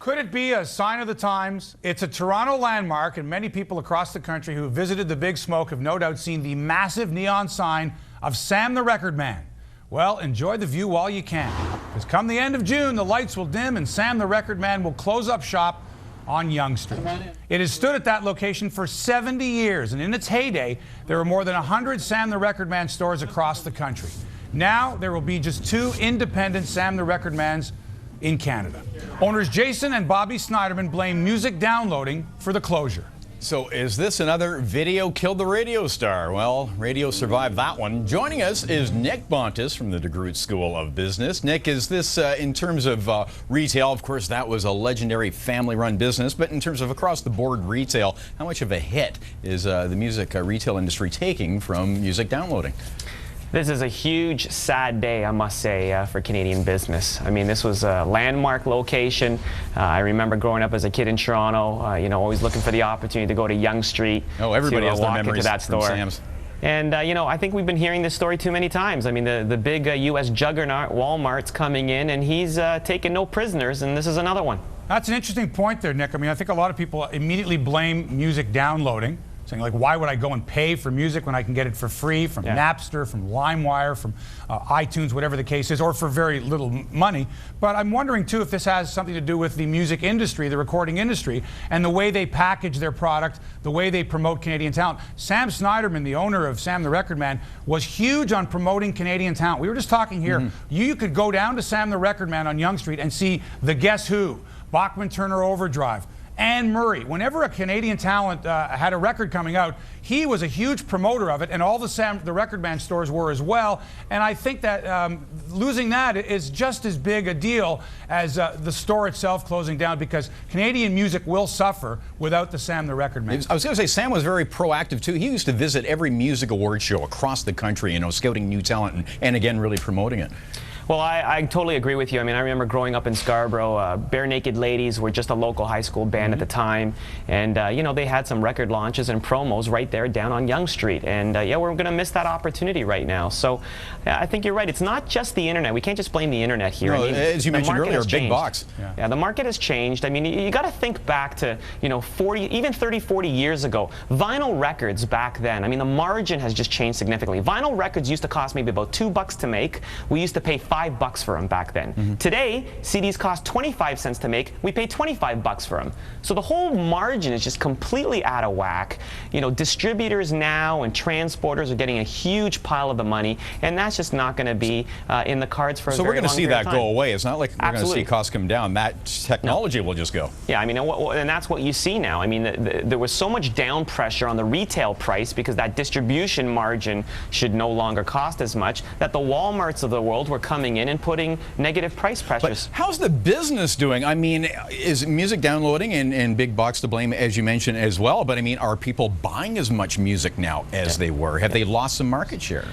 Could it be a sign of the times? It's a Toronto landmark, and many people across the country who visited the Big Smoke have no doubt seen the massive neon sign of Sam the Record Man. Well, enjoy the view while you can, because come the end of June, the lights will dim and Sam the Record Man will close up shop on Yonge Street. It has stood at that location for 70 years, and in its heyday, there were more than 100 Sam the Record Man stores across the country. Now, there will be just 2 independent Sam the Record Mans in Canada. Owners Jason and Bobby Snyderman blame music downloading for the closure. So is this another video killed the radio star? Well, radio survived that one. Joining us is Nick Bontis from the DeGroote School of Business. Nick, is this in terms of retail? Of course, that was a legendary family-run business, but in terms of across-the-board retail, how much of a hit is the music retail industry taking from music downloading? This is a huge, sad day, I must say, for Canadian business. I mean, this was a landmark location. I remember growing up as a kid in Toronto, always looking for the opportunity to go to Yonge Street. Oh, everybody has their walk memories into that store. from Sam's. And, I think we've been hearing this story too many times. I mean, the big U.S. juggernaut, Walmart's coming in, and he's taking no prisoners, and this is another one. That's an interesting point there, Nick. I mean, I think a lot of people immediately blame music downloading, saying, like, why would I go and pay for music when I can get it for free from Napster, from LimeWire, from iTunes, whatever the case is, or for very little money. But I'm wondering, too, if this has something to do with the music industry, the recording industry, and the way they package their product, the way they promote Canadian talent. Sam Snyderman, the owner of Sam the Record Man, was huge on promoting Canadian talent. We were just talking here. You could go down to Sam the Record Man on Yonge Street and see the Guess Who, Bachman Turner Overdrive, Anne Murray. Whenever a Canadian talent had a record coming out, he was a huge promoter of it, and all the Record Man stores were as well. And I think that losing that is just as big a deal as the store itself closing down, because Canadian music will suffer without the Sam the Record Man. I was going to say, Sam was very proactive too. He used to visit every music award show across the country, scouting new talent and again, really promoting it. Well, I totally agree with you. I mean, I remember growing up in Scarborough, Bare Naked Ladies were just a local high school band at the time. And, they had some record launches and promos right there down on Yonge Street. And, we're going to miss that opportunity right now. So I think you're right. It's not just the internet. We can't just blame the internet here. No, I mean, as you mentioned earlier, big box. Yeah, the market has changed. I mean, you got to think back to, 30, 40 years ago. Vinyl records back then, I mean, the margin has just changed significantly. Vinyl records used to cost maybe about $2 to make. We used to pay $5 for them back then. Today, CDs cost 25 cents to make. We pay 25 bucks for them. So the whole margin is just completely out of whack. Distributors now and transporters are getting a huge pile of the money, and that's just not going to be in the cards for a very long period of time. So we're going to see that go away. It's not like we're going to see costs come down. That technology will just go. Yeah, I mean, and that's what you see now. I mean, there was so much down pressure on the retail price because that distribution margin should no longer cost as much, that the Walmarts of the world were coming in and putting negative price pressures. But how's the business doing? I mean, is music downloading and big box to blame, as you mentioned, as well? But I mean, are people buying as much music now as they were? Have they lost some market share?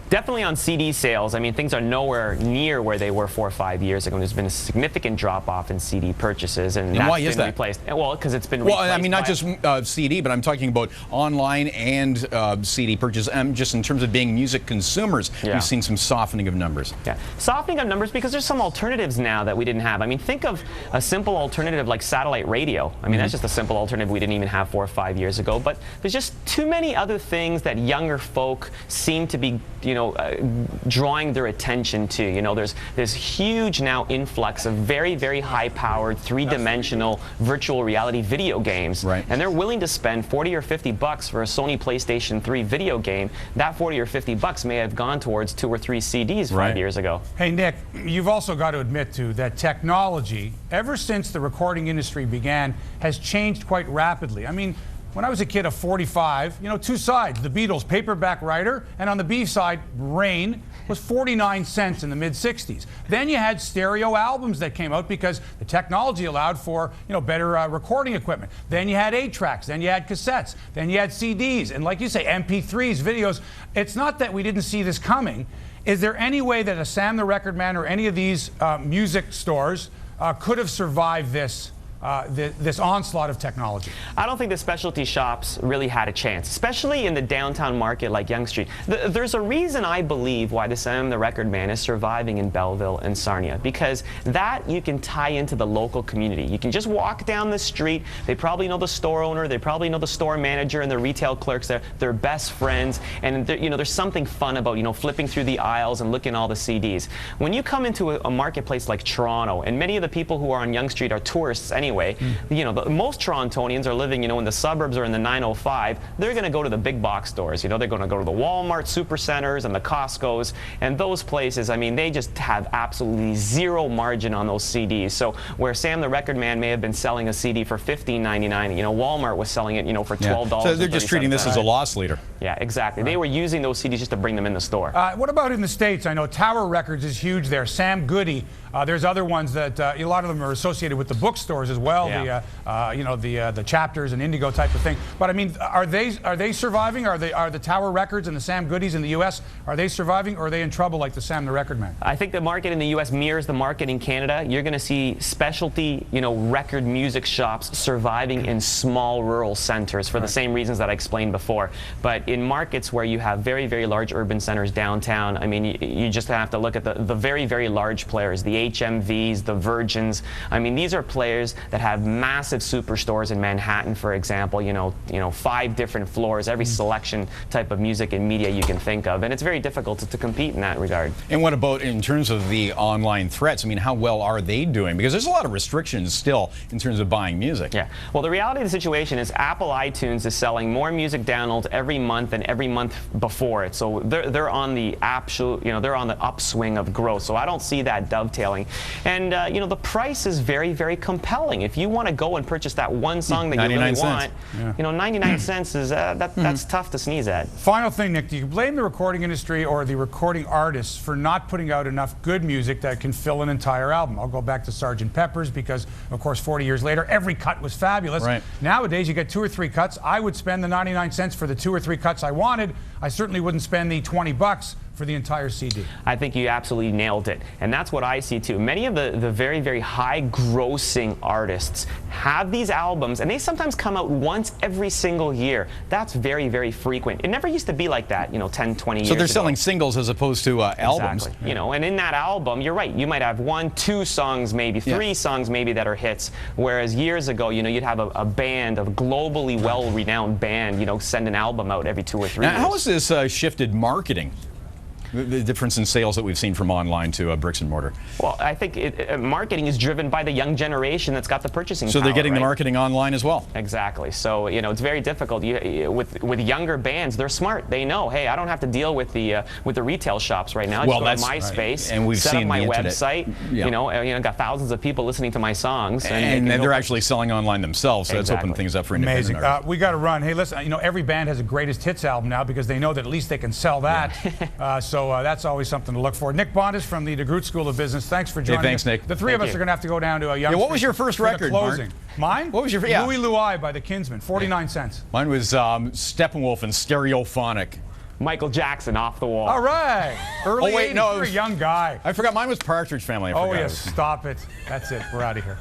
Definitely on CD sales. I mean, things are nowhere near where they were 4 or 5 years ago. There's been a significant drop-off in CD purchases, and that's why is that? Replaced. Well, because it's been replaced. Well, I mean, not just CD, but I'm talking about online and CD purchases. Just in terms of being music consumers, we've seen some softening of numbers. Yeah, softening of numbers because there's some alternatives now that we didn't have. I mean, think of a simple alternative like satellite radio. I mean, that's just a simple alternative we didn't even have 4 or 5 years ago. But there's just too many other things that younger folk seem to be, drawing their attention to. There's this huge now influx of very, very high-powered, three-dimensional virtual reality video games. Right. And they're willing to spend 40 or 50 bucks for a Sony PlayStation 3 video game. That 40 or 50 bucks may have gone towards 2 or 3 CDs 5 years ago. Hey, Nick, you've also got to admit, too, that technology, ever since the recording industry began, has changed quite rapidly. I mean, when I was a kid of 45, 2 sides, the Beatles, paperback writer, and on the B side, Rain, was 49 cents in the mid-60s. Then you had stereo albums that came out because the technology allowed for, better recording equipment. Then you had 8-tracks, then you had cassettes, then you had CDs, and like you say, MP3s, videos. It's not that we didn't see this coming. Is there any way that a Sam the Record Man or any of these music stores could have survived this this onslaught of technology? I don't think the specialty shops really had a chance, especially in the downtown market like Yonge Street. There's a reason, I believe, why the Sam the Record Man is surviving in Belleville and Sarnia, because that you can tie into the local community. You can just walk down the street. They probably know the store owner. They probably know the store manager and the retail clerks. They're best friends, and there's something fun about flipping through the aisles and looking at all the CDs. When you come into a marketplace like Toronto, and many of the people who are on Yonge Street are tourists anyway, most Torontonians are living in the suburbs or in the 905. They're going to go to the big box stores. They're going to go to the Walmart supercenters and the Costco's, and those places, I mean, they just have absolutely zero margin on those CDs. So where Sam the Record Man may have been selling a CD for $15.99, Walmart was selling it for $12. So they're just treating this as a loss leader. Yeah, exactly. They were using those CDs just to bring them in the store. What about in the States? I know Tower Records is huge there. Sam Goody. There's other ones that a lot of them are associated with the bookstores as well. Yeah. The Chapters and Indigo type of thing. But I mean, are they surviving? Are the Tower Records and the Sam Goodies in the U.S. are they surviving, or are they in trouble like the Sam the Record Man? I think the market in the U.S. mirrors the market in Canada. You're going to see specialty, record music shops surviving in small rural centers for the same reasons that I explained before. But in markets where you have very, very large urban centers downtown, I mean, you just have to look at the very, very large players, the HMVs, the Virgins. I mean, these are players that have massive superstores in Manhattan, for example, 5 different floors, every selection type of music and media you can think of. And it's very difficult to compete in that regard. And what about in terms of the online threats? I mean, how well are they doing? Because there's a lot of restrictions still in terms of buying music. Yeah. Well, the reality of the situation is Apple iTunes is selling more music downloads every month than every month before it. So they're on the they're on the upswing of growth. So I don't see that dovetailing. And the price is very, very compelling. If you want to go and purchase that one song that you really want, 99 cents is that's tough to sneeze at. Final thing, Nick, do you blame the recording industry or the recording artists for not putting out enough good music that can fill an entire album? I'll go back to Sgt. Pepper's because, of course, 40 years later, every cut was fabulous. Right. Nowadays, you get 2 or 3 cuts. I would spend the 99 cents for the 2 or 3 cuts I wanted. I certainly wouldn't spend the $20 for the entire CD. I think you absolutely nailed it. And that's what I see too. Many of the very, very high grossing artists have these albums, and they sometimes come out once every single year. That's very, very frequent. It never used to be like that, 10, 20 years ago. So they're selling singles as opposed to albums. Exactly. And in that album, you're right, you might have 1, 2 songs, maybe 3 songs maybe that are hits, whereas years ago, you'd have a band, a globally well-renowned band, send an album out every 2 or 3 years. Now, how has this shifted marketing? The difference in sales that we've seen from online to bricks and mortar. Well, I think marketing is driven by the young generation that's got the purchasing power. So they're getting right? the marketing online as well. Exactly. So it's very difficult. With younger bands, they're smart. They know, hey, I don't have to deal with the retail shops right now. Well, just go that's to MySpace, right. And we've set seen up my the website. Yeah. Got thousands of people listening to my songs, and they're actually selling online themselves. So that's opening things up for independent Amazing. artists. We got to run. Hey, listen. Every band has a greatest hits album now because they know that at least they can sell that. So that's always something to look for. Nick Bontis from the DeGroote School of Business. Thanks for joining thanks, us. Nick. The three of us are going to have to go down to a Yonge What was your first record, closing? Mine? What was your Louie Louie by the Kinsmen, 49 cents. Mine was Steppenwolf and Stereophonic. Michael Jackson, Off the Wall. All right. Early 80s, no, you're a young guy. I forgot mine was Partridge Family. Oh, yes, stop it. That's it. We're out of here.